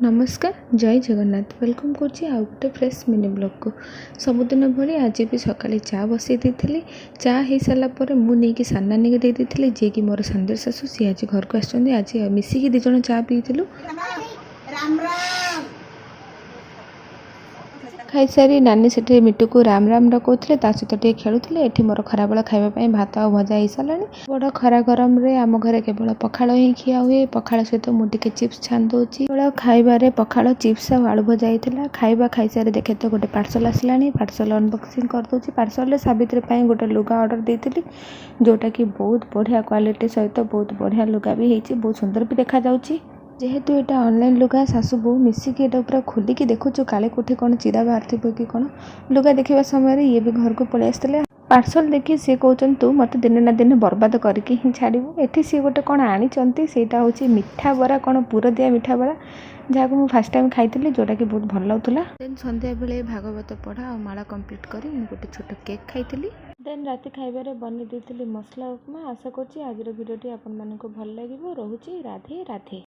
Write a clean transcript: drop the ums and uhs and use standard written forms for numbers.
नमस्कार जय जगन्नाथ वेलकम करुँची आउ गोटे फ्रेश मिनी ब्लॉग को सबुदिन भली आज भी सकाले चा बसई दी चा हो सारापर मुझे सानानी को देती जी कि मोर सानदर शाशु सी आज घर को आज मिसिकी दिज चा पीलु खाई सारी नानी से मिटू को राम राम डकाउते सहित टे खेलुले ये मोर खराबेला खावाई भात आ भजा हो सारा बड़ खरा गरम रे आम घरे केवल पखाड़ ही खिया हुए पखाड़ सहित मुझे चिप्स छान दूसरी खाइबार पखाड़ चिप्स आ आलू भजा होता खाଇବା खाई सारी देखे तो गोटे पार्सल आसला पार्सल अनबॉक्सिंग करदे पार्सल सावित्री गोटे लुगा ऑर्डर देती जोटा कि बहुत बढ़िया क्वालिटी सहित बहुत बढ़िया लुगा भी होती बहुत सुंदर भी देखा जाउची जेहेतु यहाँ ऑनलाइन लुगा सासू बो मिसिकी ये पूरा खोलिकी देखुचु काले कोठी कौन चिरा बाहर थी कि कौन लुगा देखा समय ये भी घर को पलि आसते पार्सल देखी सी कहते तू मत दिने ना दिने बर्बाद करके ही छाड़ू एठी सी गोटे कौन आनी सेटा हूँ मिठा बरा कौन पुर दिया मिठा बरा जहाँ को फास्ट टाइम खाई जोटा कि बहुत भल लगुला देन संध्या बेले भागवत पढ़ा और माला कंप्लीट करी गोटे छोट केक खाई देन राति खाइबार बनी देती मसला उपमा आशा करछि आज वीडियोटी आपण मानक भल लगे रोचे राधे राधे।